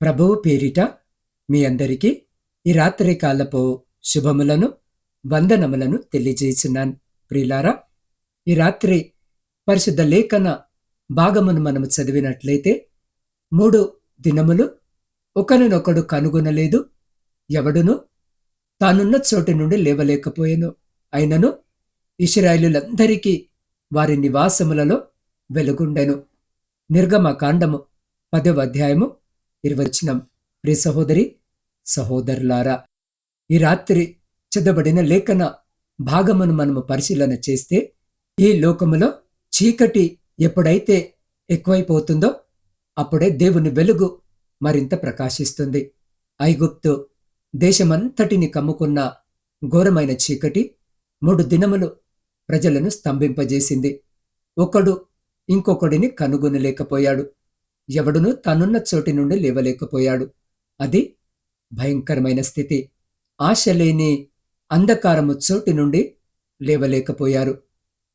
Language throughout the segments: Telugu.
ప్రభువు పేరిట మీ అందరికీ ఈ రాత్రి కాలపు శుభములను వందనములను తెలియజేస్తున్నాను. ప్రియులారా, ఈ రాత్రి పరిశుద్ధ లేఖన భాగమును మనము చదివినట్లయితే 3 దినములు ఒకరినొకడు కనుగొనలేదు, ఎవడును తానున్న చోటి నుండి లేవలేకపోయెను. అయినను ఇశ్రాయేలులందరికీ వారి నివాసములలో వెలుగుండెను. నిర్గమకాండము 10వ అధ్యాయము 20వ వచనం. ప్రియ సహోదరి సహోదరులారా, ఈ రాత్రి చదవబడిన లేఖన భాగమును మనము పరిశీలన చేస్తే, ఈ లోకములో చీకటి ఎప్పుడైతే ఎక్కువైపోతుందో అప్పుడే దేవుని వెలుగు మరింత ప్రకాశిస్తుంది. ఐగుప్తు దేశమంతటిని కమ్ముకున్న ఘోరమైన చీకటి 3 దినములు ప్రజలను స్తంభింపజేసింది. ఒకడు ఇంకొకడిని కనుగొనలేకపోయాడు, ఎవడును తనున్న చోటి నుండి లేవలేకపోయాడు. అది భయంకరమైన స్థితి. ఆశ లేని అంధకారము చోటి నుండి లేవలేకపోయారు.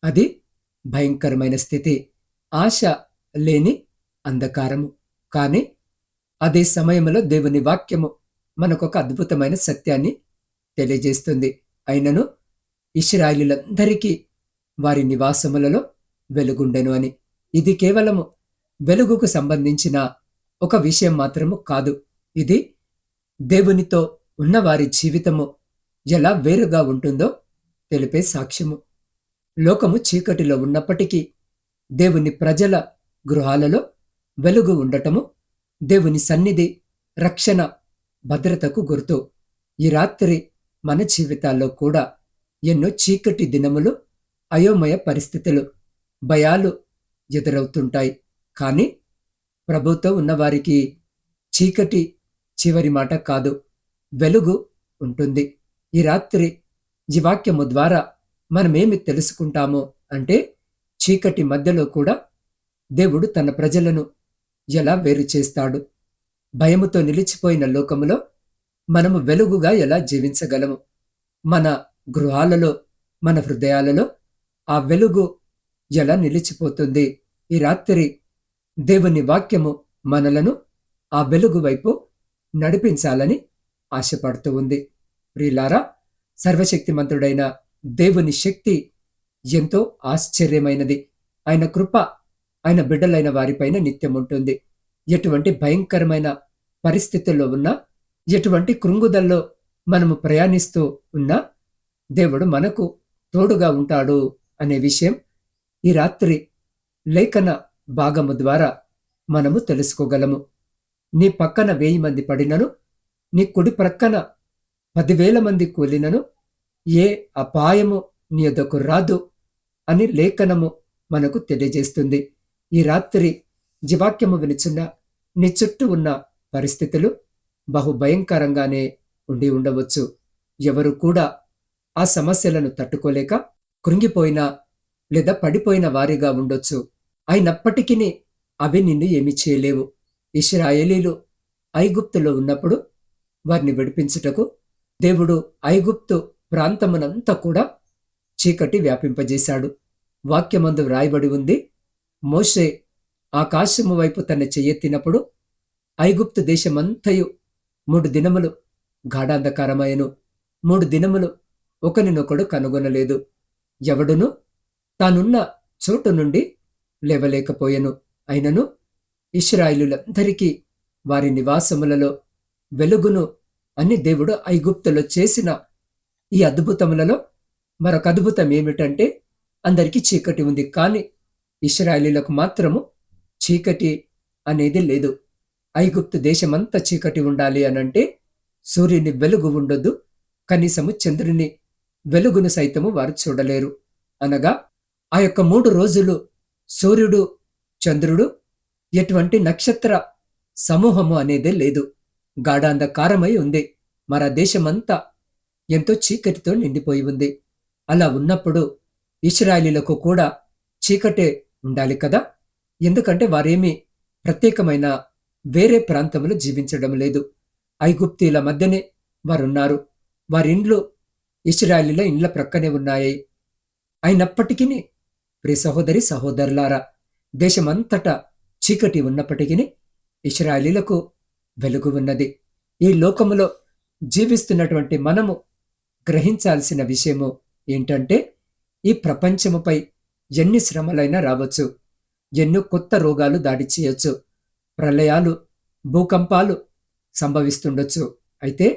అది భయంకరమైన స్థితి. ఆశ లేని అంధకారము. కానీ అదే సమయంలో దేవుని వాక్యము మనకొక అద్భుతమైన సత్యాన్ని తెలియజేస్తుంది. అయినను ఇశ్రాయేలీయులందరికీ వారి నివాసములలో వెలుగుండెను అని. ఇది కేవలము వెలుగుకు సంబంధించిన ఒక విషయం మాత్రము కాదు. ఇది దేవునితో ఉన్న వారి జీవితము ఎలా వేరుగా ఉంటుందో తెలిపే సాక్ష్యము. లోకము చీకటిలో ఉన్నప్పటికీ దేవుని ప్రజల గృహాలలో వెలుగు ఉండటము దేవుని సన్నిధి, రక్షణ, భద్రతకు గుర్తు. ఈ రాత్రి మన జీవితాల్లో కూడా ఎన్నో చీకటి దినములు, అయోమయ పరిస్థితులు, భయాలు ఎదురవుతుంటాయి. కానీ ప్రభుతో ఉన్నవారికి చీకటి చివరి మాట కాదు, వెలుగు ఉంటుంది. ఈ రాత్రి ఈ వాక్యము ద్వారా మనమేమి తెలుసుకుంటామో అంటే, చీకటి మధ్యలో కూడా దేవుడు తన ప్రజలను ఎలా వేరు చేస్తాడు. భయముతో నిలిచిపోయిన లోకములో మనము వెలుగుగా ఎలా జీవించగలము. మన గృహాలలో, మన హృదయాలలో ఆ వెలుగు ఎలా నిలిచిపోతుంది. ఈ రాత్రి దేవుని వాక్యము మనలను ఆ వెలుగు వైపు నడిపించాలని ఆశపడుతూ ఉంది. ప్రియులారా, సర్వశక్తిమంతుడైన దేవుని శక్తి ఎంతో ఆశ్చర్యమైనది. ఆయన కృప ఆయన బిడ్డలైన వారిపైన నిత్యం ఉంటుంది. ఎటువంటి భయంకరమైన పరిస్థితుల్లో ఉన్నా, ఎటువంటి కృంగుదల్లో మనము ప్రయాణిస్తూ ఉన్నా దేవుడు మనకు తోడుగా ఉంటాడు అనే విషయం ఈ రాత్రి లేఖన భాగము ద్వారా మనము తెలుసుకోగలము. నీ పక్కన 1000 మంది పడినను, నీ కుడి ప్రక్కన 10,000 మంది కూలినను ఏ అపాయము నీ యొద్దకు రాదు అని లేఖనము మనకు తెలియజేస్తుంది. ఈ రాత్రి జీవాక్యము వినిచున్న నీ చుట్టూ ఉన్న పరిస్థితులు బహుభయంకరంగానే ఉండి ఉండవచ్చు. ఎవరు కూడా ఆ సమస్యలను తట్టుకోలేక కృంగిపోయిన లేదా పడిపోయిన వారిగా ఉండొచ్చు. అయినప్పటికీ అవి నిన్ను ఏమి చేయలేవు. ఇశ్రాయేలీలు ఐగుప్తులో ఉన్నప్పుడు వారిని విడిపించుటకు దేవుడు ఐగుప్తు ప్రాంతమునంతా కూడా చీకటి వ్యాపింపజేశాడు. వాక్యమందు వ్రాయబడి ఉంది, మోషే ఆకాశము వైపు తన చెయ్యెత్తినప్పుడు ఐగుప్తు దేశమంతయు 3 దినములు గాఢాంధకారమయను. 3 దినములు ఒకరినొకడు కనుగొనలేదు, ఎవడును తానున్న చోటు నుండి లేవలేకపోయెను. అయినను ఇశ్రాయేలులందరికీ వారి నివాసములలో వెలుగును అని దేవుడు ఐగుప్తులో చేసిన ఈ అద్భుతములలో మరొక అద్భుతం ఏమిటంటే, అందరికీ చీకటి ఉంది, కానీ ఇశ్రాయేలీలకు మాత్రము చీకటి అనేది లేదు. ఐగుప్తు దేశమంతా చీకటి ఉండాలి అనంటే సూర్యుని వెలుగు ఉండొద్దు, కనీసము చంద్రుని వెలుగును సైతము వారు చూడలేరు. అనగా ఆ యొక్క 3 రోజులు సూర్యుడు, చంద్రుడు, ఎటువంటి నక్షత్ర సమూహము అనేదే లేదు. గాఢాంధకారమై ఉంది. మన దేశమంతా ఎంతో చీకటితో నిండిపోయి ఉంది. అలా ఉన్నప్పుడు ఇశ్రాయేలీలకు కూడా చీకటే ఉండాలి కదా. ఎందుకంటే వారేమీ ప్రత్యేకమైన వేరే ప్రాంతంలో జీవించడం లేదు. ఐగుప్తీల మధ్యనే వారున్నారు. వారిండ్లు ఇశ్రాయేలీల ఇండ్ల ప్రక్కనే ఉన్నాయి. అయినప్పటికీ ప్రియ సహోదరి సహోదరులారా, దేశమంతటా చీకటి ఉన్నప్పటికీ ఇశ్రాయేలీలకు వెలుగు ఉన్నది. ఈ లోకములో జీవిస్తున్నటువంటి మనము గ్రహించాల్సిన విషయము ఏంటంటే, ఈ ప్రపంచముపై ఎన్ని శ్రమలైనా రావచ్చు, ఎన్నో కొత్త రోగాలు దాడి చేయొచ్చు, ప్రళయాలు, భూకంపాలు సంభవిస్తుండొచ్చు. అయితే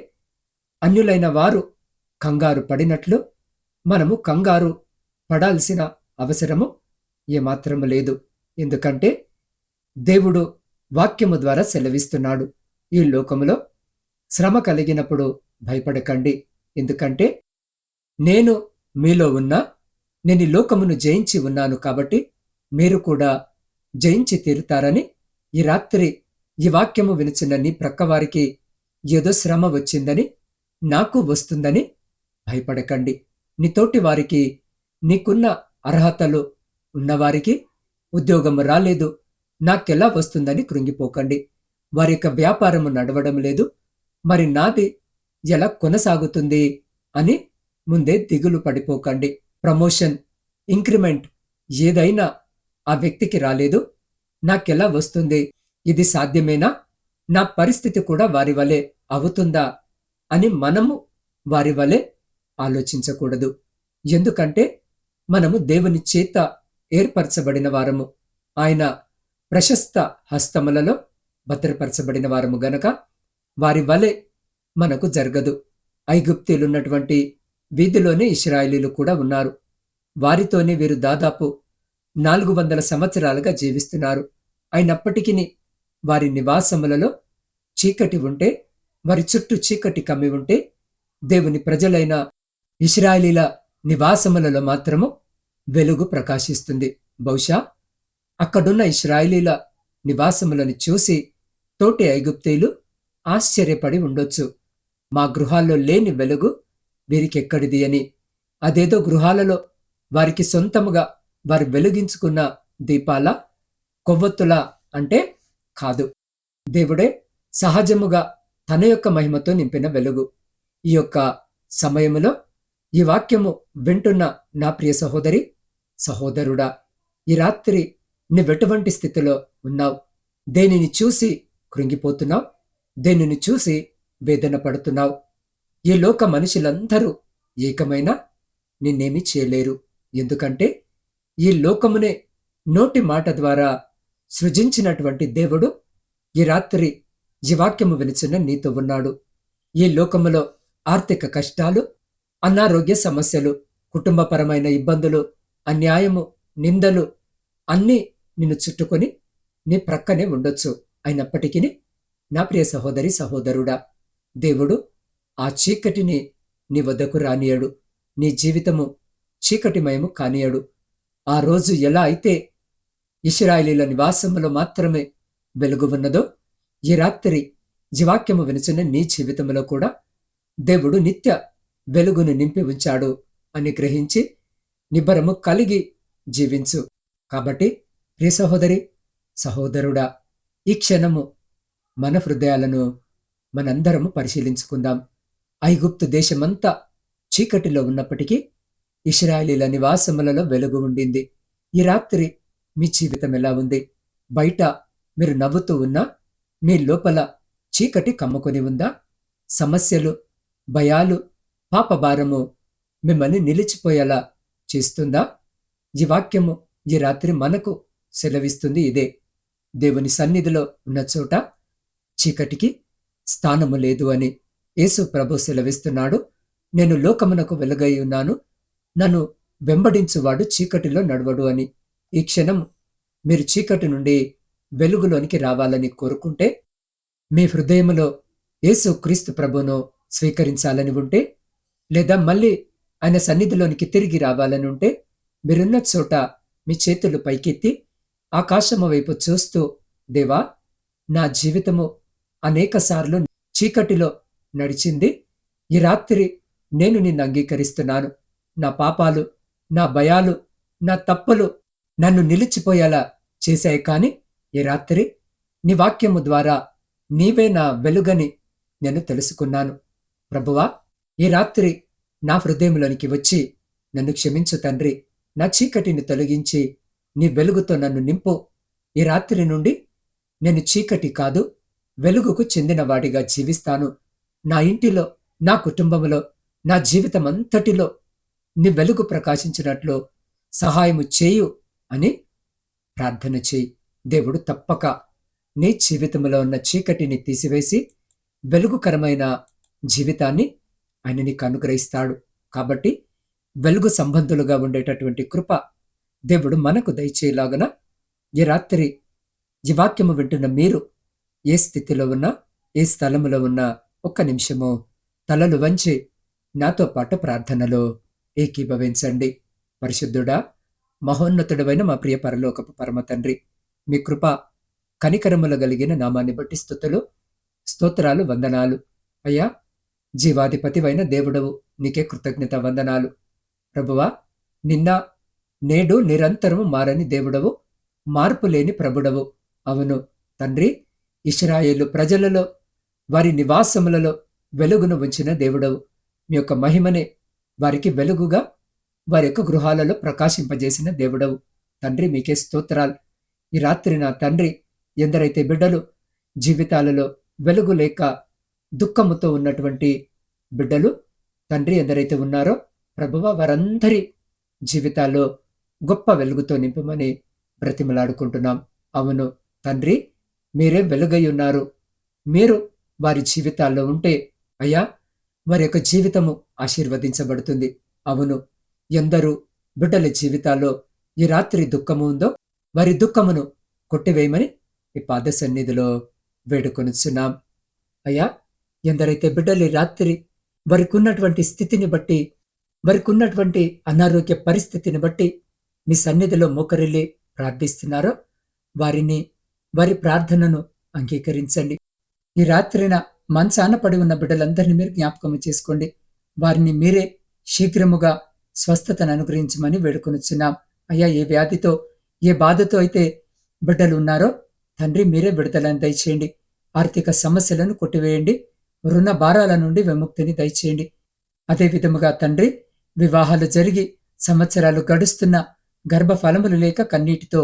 అన్యులైన వారు కంగారు పడినట్లు మనము కంగారు పడాల్సిన అవసరము ఏమాత్రము లేదు. ఎందుకంటే దేవుడు వాక్యము ద్వారా సెలవిస్తున్నాడు, ఈ లోకములో శ్రమ కలిగినప్పుడు భయపడకండి, ఎందుకంటే నేను మీలో ఉన్నా, నేను ఈ లోకమును జయించి ఉన్నాను కాబట్టి మీరు కూడా జయించి తీరుతారని ఈ రాత్రి ఈ వాక్యము వినుచున్న నీ ప్రక్కవారికి ఏదో శ్రమ వచ్చిందని, నాకు వస్తుందని భయపడకండి. నీతోటి వారికి, నీకున్న అర్హతలు ఉన్నవారికి ఉద్యోగము రాలేదు, నాకెలా వస్తుందని కృంగిపోకండి. వారి యొక్క వ్యాపారము నడవడం లేదు, మరి నాది ఎలా కొనసాగుతుంది అని ముందే దిగులు పడిపోకండి. ప్రమోషన్, ఇంక్రిమెంట్ ఏదైనా ఆ వ్యక్తికి రాలేదు, నాకెలా వస్తుంది, ఇది సాధ్యమేనా, నా పరిస్థితి కూడా వారి వలె అవుతుందా అని మనము వారి వలె ఆలోచించకూడదు. ఎందుకంటే మనము దేవుని చేత ఏర్పరచబడిన వారము, ఆయన ప్రశస్త హస్తములలో భద్రపరచబడిన వారము గనక వారి వలె మనకు జరగదు. ఐగుప్తీలున్నటువంటి వీధిలోనే ఇశ్రాయేలీలు కూడా ఉన్నారు. వారితోనే వీరు దాదాపు 400 సంవత్సరాలుగా జీవిస్తున్నారు. అయినప్పటికీ వారి నివాసములలో చీకటి ఉంటే, వారి చుట్టూ చీకటి కమ్మి ఉంటే, దేవుని ప్రజలైన ఇశ్రాయేలీల నివాసములలో మాత్రము వెలుగు ప్రకాశిస్తుంది. బహుశా అక్కడున్న ఇశ్రాయేలీల నివాసములను చూసి తోటి ఐగుప్తీయులు ఆశ్చర్యపడి ఉండొచ్చు, మా గృహాల్లో లేని వెలుగు వీరికెక్కడిది అని. అదేదో గృహాలలో వారికి సొంతముగా వారు వెలిగించుకున్న దీపాల, కొవ్వొత్తుల అంటే కాదు, దేవుడే సహజముగా తన యొక్క మహిమతో నింపిన వెలుగు. ఈ యొక్క సమయములో ఈ వాక్యము వింటున్న నా ప్రియ సహోదరి, సహోదరుడా, ఈ రాత్రి నువ్వెటువంటి స్థితిలో ఉన్నావు? దేనిని చూసి కృంగిపోతున్నావు? దేనిని చూసి వేదన పడుతున్నావు? ఈ లోక మనుషులందరూ ఏకమైనా నిన్నేమీ చేయలేరు. ఎందుకంటే ఈ లోకమునే నోటి మాట ద్వారా సృజించినటువంటి దేవుడు ఈ రాత్రి ఈ వాక్యము వినుచున్న నీతో ఉన్నాడు. ఈ లోకములో ఆర్థిక కష్టాలు, అనారోగ్య సమస్యలు, కుటుంబపరమైన ఇబ్బందులు, అన్యాయము, నిందలు అన్నీ నిన్ను చుట్టుకొని నీ ప్రక్కనే ఉండొచ్చు. అయినప్పటికీ నా ప్రియ సహోదరి, సహోదరుడా, దేవుడు ఆ చీకటిని నీ వద్దకు రానియడు. నీ జీవితము చీకటిమయము కానియడు. ఆ రోజు ఎలా అయితే ఇశ్రాయేలీల నివాసములో మాత్రమే వెలుగు ఉన్నదో, ఈ రాత్రి జీవాక్యము వినుచున్న నీ జీవితంలో కూడా దేవుడు నిత్య వెలుగును నింపి ఉంచాడు అని గ్రహించి నిబ్బరము కలిగి జీవించు. కాబట్టి ప్రియ సహోదరి, సహోదరుడా, ఈ క్షణము మన హృదయాలను మనందరము పరిశీలించుకుందాం. ఐగుప్తు దేశమంతా చీకటిలో ఉన్నప్పటికీ ఇశ్రాయేలీల నివాసములలో వెలుగు ఉండింది. ఈ రాత్రి మీ జీవితం ఎలా ఉంది? బయట మీరు నవ్వుతూ ఉన్నా మీ లోపల చీకటి కమ్ముకొని ఉందా? సమస్యలు, భయాలు, పాపభారము మిమ్మల్ని నిలిచిపోయేలా చేస్తుందా? ఈ వాక్యము ఈ రాత్రి మనకు సెలవిస్తుంది ఇదే. దేవుని సన్నిధిలో ఉన్న చోట చీకటికి స్థానము లేదు అని యేసు ప్రభు సెలవిస్తున్నాడు. నేను లోకమునకు వెలుగై ఉన్నాను, నన్ను వెంబడించువాడు చీకటిలో నడవడు అని. ఈ క్షణం మీరు చీకటి నుండి వెలుగులోనికి రావాలని కోరుకుంటే, మీ హృదయములో యేసు క్రీస్తు ప్రభును స్వీకరించాలని ఉంటే, లేదా మళ్ళీ ఆయన సన్నిధిలోనికి తిరిగి రావాలని ఉంటే, మీరున్న చోట మీ చేతులు పైకెత్తి ఆకాశము వైపు చూస్తూ, దేవా, నా జీవితము అనేకసార్లు చీకటిలో నడిచింది. ఈ రాత్రి నేను నిన్ను అంగీకరిస్తున్నాను. నా పాపాలు, నా భయాలు, నా తప్పులు నన్ను నిలిచిపోయేలా చేశాయి. కానీ ఈ రాత్రి నీ వాక్యము ద్వారా నీవే నా వెలుగని నేను తెలుసుకున్నాను. ప్రభువా, ఈ రాత్రి నా హృదయంలోనికి వచ్చి నన్ను క్షమించు తండ్రి. నా చీకటిని తొలగించి నీ వెలుగుతో నన్ను నింపు. ఈ రాత్రి నుండి నేను చీకటి కాదు, వెలుగుకు చెందినవాడిగా జీవిస్తాను. నా ఇంటిలో, నా కుటుంబంలో, నా జీవితమంతటిలో నీ వెలుగు ప్రకాశించినట్లు సహాయము చేయు అని ప్రార్థన చేయి. దేవుడు తప్పక నీ జీవితంలో ఉన్న చీకటిని తీసివేసి వెలుగుకరమైన జీవితాన్ని ఆయన నీకు అనుగ్రహిస్తాడు. కాబట్టి వెలుగు సంబంధులుగా ఉండేటటువంటి కృప దేవుడు మనకు దయచేయలాగన ఈ రాత్రి ఈ వాక్యము వింటున్న మీరు ఏ స్థితిలో ఉన్నా, ఏ స్థలములో ఉన్నా ఒక్క నిమిషము తలలు వంచి నాతో పాటు ప్రార్థనలో ఏకీభవించండి. పరిశుద్ధుడా, మహోన్నతుడవైన మా ప్రియ పరలోకపు పరమ తండ్రి, మీ కృప కనికరములు కలిగిన నామాన్ని బట్టి స్తుతులు, స్తోత్రాలు, వందనాలు. అయ్యా, జీవాధిపతివైన దేవుడవు, నీకే కృతజ్ఞత వందనాలు. ప్రభువా, నిన్న నేడు నిరంతరము మారని దేవుడవు, మార్పు లేని ప్రభుడవు. అవును తండ్రి, ఇశ్రాయేలు ప్రజలలో వారి నివాసములలో వెలుగును ఉంచిన దేవుడవు. మీ యొక్క మహిమనే వారికి వెలుగుగా వారి యొక్క గృహాలలో ప్రకాశింపజేసిన దేవుడవు. తండ్రి, మీకే స్తోత్రాలు. ఈ రాత్రి నా తండ్రి, ఎందరైతే బిడ్డలు జీవితాలలో వెలుగు లేక దుఃఖముతో ఉన్నటువంటి బిడ్డలు తండ్రి ఎందరైతే ఉన్నారో ప్రభువా, వారందరి జీవితాల్లో గొప్ప వెలుగుతో నింపమని బ్రతిమలాడుకుంటున్నాం. అవును తండ్రి, మీరే వెలుగై ఉన్నారు. మీరు వారి జీవితాల్లో ఉంటే అయ్యా, వారి యొక్క జీవితము ఆశీర్వదించబడుతుంది. అవును, ఎందరూ బిడ్డల జీవితాల్లో ఈ రాత్రి దుఃఖము ఉందో వారి దుఃఖమును కొట్టివేయమని ఈ పాద సన్నిధిలో వేడుకొనుచున్నాం. అయ్యా, ఎందరైతే బిడ్డలు ఈ రాత్రి వారికి ఉన్నటువంటి స్థితిని బట్టి, వారికి ఉన్నటువంటి అనారోగ్య పరిస్థితిని బట్టి మీ సన్నిధిలో మోకరిల్లి ప్రార్థిస్తున్నారో వారిని, వారి ప్రార్థనను అంగీకరించండి. ఈ రాత్రిన మంచాన పడి ఉన్న బిడ్డలందరినీ మీరు జ్ఞాపకం చేసుకోండి. వారిని మీరే శీఘ్రముగా స్వస్థతను అనుగ్రహించమని వేడుకొనుచున్నాం. అయ్యా, ఏ వ్యాధితో, ఏ బాధతో అయితే బిడ్డలు ఉన్నారో తండ్రి, మీరే విడుదలను దయచేయండి. ఆర్థిక సమస్యలను కొట్టివేయండి. రుణ భారాల నుండి విముక్తిని దయచేయండి. అదే విధముగా తండ్రి, వివాహాలు జరిగి సంవత్సరాలు గడుస్తున్న గర్భఫలములు లేక కన్నీటితో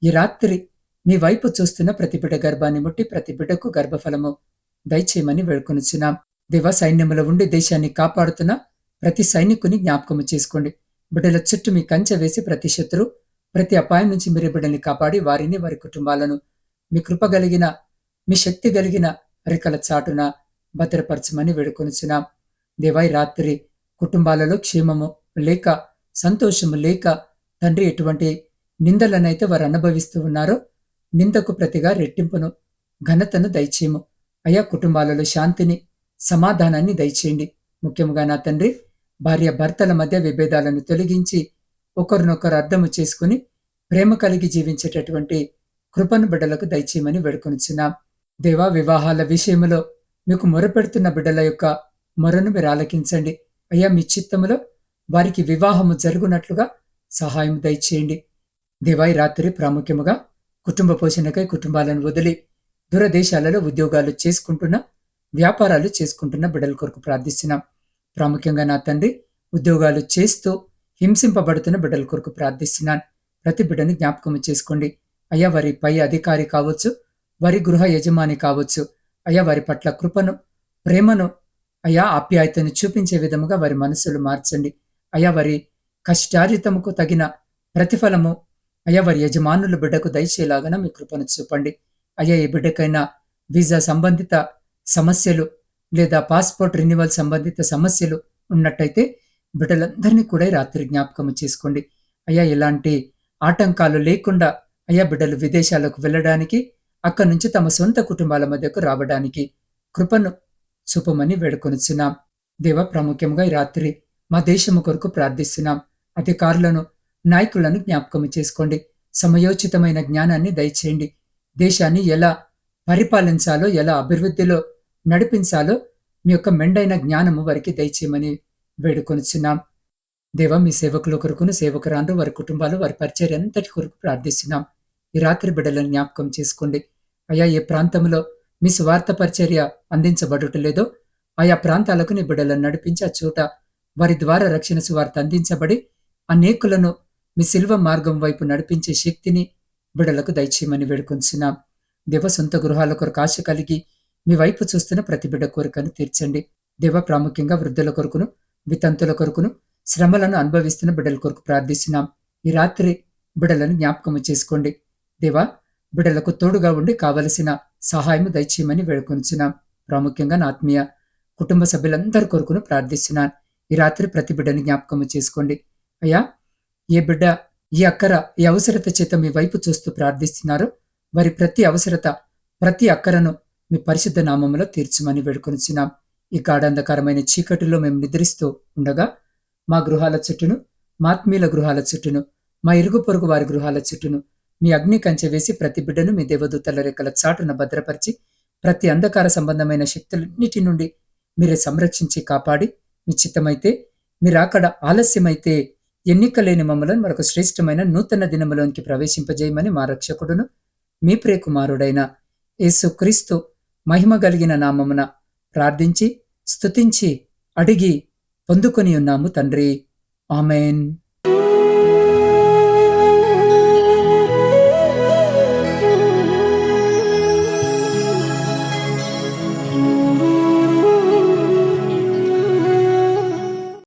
ఈ రాత్రి మీ వైపు చూస్తున్న ప్రతి బిడ్డ గర్భాన్ని ముట్టి ప్రతి బిడ్డకు గర్భఫలము దయచేయమని వేడుకొనుచున్నాం. దేవ, సైన్యములో ఉండి దేశాన్ని కాపాడుతున్న ప్రతి సైనికుని జ్ఞాపకము చేసుకోండి. బిడ్డల చుట్టూ మీ కంచె వేసి ప్రతి శత్రు, ప్రతి అపాయం నుంచి మీరే బిడ్డల్ని కాపాడి వారిని, వారి కుటుంబాలను మీ కృప కలిగిన, మీ శక్తి కలిగిన రెక్కల చాటున భద్రపరచమని వేడుకొనుచున్నాం. దేవా, ఈ రాత్రి కుటుంబాలలో క్షేమము లేక, సంతోషము లేక తండ్రి, ఎటువంటి నిందలనైతే వారు అనుభవిస్తూ ఉన్నారో నిందకు ప్రతిగా రెట్టింపును, ఘనతను దయచేయము. అయా, కుటుంబాలలో శాంతిని, సమాధానాన్ని దయచేయండి. ముఖ్యంగా నా తండ్రి, భార్య భర్తల మధ్య విభేదాలను తొలగించి ఒకరినొకరు అర్థము చేసుకుని ప్రేమ కలిగి జీవించేటటువంటి కృపను బిడ్డలకు దయచేయమని వేడుకొనుచున్నాం. దేవా, వివాహాల విషయంలో మీకు మొరపెడుతున్న బిడ్డల యొక్క మొరను మీరు ఆలకించండి. అయ్యా, మీ చిత్తములో వారికి వివాహము జరుగునట్లుగా సహాయం దయచేయండి. దేవా, ఈ రాత్రి ప్రాముఖ్యముగా కుటుంబ పోషణకై కుటుంబాలను వదిలి దూరదేశాలలో ఉద్యోగాలు చేసుకుంటున్న, వ్యాపారాలు చేసుకుంటున్న బిడ్డల కొరకు ప్రార్థిస్తున్నాం. ప్రాముఖ్యంగా నా తండ్రి, ఉద్యోగాలు చేస్తూ హింసింపబడుతున్న బిడ్డల కొరకు ప్రార్థిస్తున్నాను. ప్రతి బిడ్డను జ్ఞాపకం చేసుకోండి. అయ్యా, వారి పై అధికారి కావచ్చు, వారి గృహ యజమాని కావచ్చు, అయ్యా, వారి పట్ల కృపను, ప్రేమను, అయ్యా, ఆప్యాయతను చూపించే విధముగా వారి మనసులు మార్చండి. అయ్యా, వారి కష్టార్జితముకు తగిన ప్రతిఫలము అయ్యా వారి యజమానుల బిడ్డకు దయచేలాగన మీ కృపను చూపండి. అయ్యా, ఏ బిడ్డకైనా వీసా సంబంధిత సమస్యలు లేదా పాస్పోర్ట్ రెన్యువల్ సంబంధిత సమస్యలు ఉన్నట్టయితే బిడ్డలందరినీ కూడా ఈ రాత్రి జ్ఞాపకం చేసుకోండి. అయ్యా, ఎలాంటి ఆటంకాలు లేకుండా అయ్యా బిడ్డలు విదేశాలకు వెళ్ళడానికి, అక్కడి నుంచి తమ సొంత కుటుంబాల మధ్యకు రావడానికి కృపను చూపమని వేడుకొనుచున్నాం. దేవ, ప్రాముఖ్యంగా ఈ రాత్రి మా దేశము కొరకు ప్రార్థిస్తున్నాం. అధికారులను, నాయకులను జ్ఞాపకం చేసుకోండి. సమయోచితమైన జ్ఞానాన్ని దయచేయండి. దేశాన్ని ఎలా పరిపాలించాలో, ఎలా అభివృద్ధిలో నడిపించాలో మీ యొక్క మెండైన జ్ఞానము వారికి దయచేయమని వేడుకొనుచున్నాం. దేవ, మీ సేవకుల కొరకును, సేవకురాండ్రు, వారి కుటుంబాలు, వారి పరిచర్య అంతటి కొరకు ప్రార్థిస్తున్నాం. ఈ రాత్రి బిడ్డలను జ్ఞాపకం చేసుకోండి. అయా, ఏ ప్రాంతంలో మీ స్వార్థ పరిచర్య అందించబడుటలేదో ఆయా ప్రాంతాలకు నీ బిడ్డలను నడిపించి ఆ చోట వారి ద్వారా రక్షణ సువార్త అందించబడి అనేకులను మీ శిల్వ మార్గం వైపు నడిపించే శక్తిని బిడ్డలకు దయచేయమని వేడుకొంచున్నాం. దేవ, సొంత గృహాల కొరకు ఆశ కలిగి మీ వైపు చూస్తున్న ప్రతి బిడ్డ కోరికను తీర్చండి. దేవ, ప్రాముఖ్యంగా వృద్ధుల కొరకును, వితంతుల కొరకును, శ్రమలను అనుభవిస్తున్న బిడ్డల కొరకు ప్రార్థిస్తున్నాం. ఈ రాత్రి బిడ్డలను జ్ఞాపకము చేసుకోండి. దేవా, బిడ్డలకు తోడుగా ఉండి కావలసిన సహాయము దయచేయమని వేడుకొంచున్నాం. ప్రాముఖ్యంగా నా ఆత్మీయ కుటుంబ సభ్యులందరి కొరకును ప్రార్థిస్తున్నాను. ఈ రాత్రి ప్రతి బిడ్డని జ్ఞాపకము చేసుకోండి. అయ్యా, ఏ బిడ్డ ఈ అక్కర, ఈ అవసరత చేత మీ వైపు చూస్తూ ప్రార్థిస్తున్నారో వారి ప్రతి అవసరత, ప్రతి అక్కరను మీ పరిశుద్ధ నామములో తీర్చమని వేడుకొనిచున్నాం. ఈ గాఢాంధకారమైన చీకటిలో మేము నిద్రిస్తూ ఉండగా మా గృహాల చుట్టూను, మా ఆత్మీయుల గృహాల చుట్టూను, మా ఇరుగు పొరుగు వారి గృహాల చుట్టూను మీ అగ్ని కంచె వేసి ప్రతి బిడ్డను మీ దేవదూతల రెక్కల చాటున భద్రపరిచి ప్రతి అంధకార సంబంధమైన శక్తులన్నిటి నుండి మీరే సంరక్షించి కాపాడి, మీ చిత్తమైతే, మీరు అక్కడ ఆలస్యమైతే ఎన్నికలేని మమ్మలను మరొక శ్రేష్టమైన నూతన దినములోనికి ప్రవేశింపజేయమని మా రక్షకుడును మీ ప్రియకుమారుడైన యేసుక్రీస్తు మహిమ కలిగిన నామమున ప్రార్థించి స్తుతించి అడిగి పొందుకొని ఉన్నాము తండ్రి. ఆమెన్.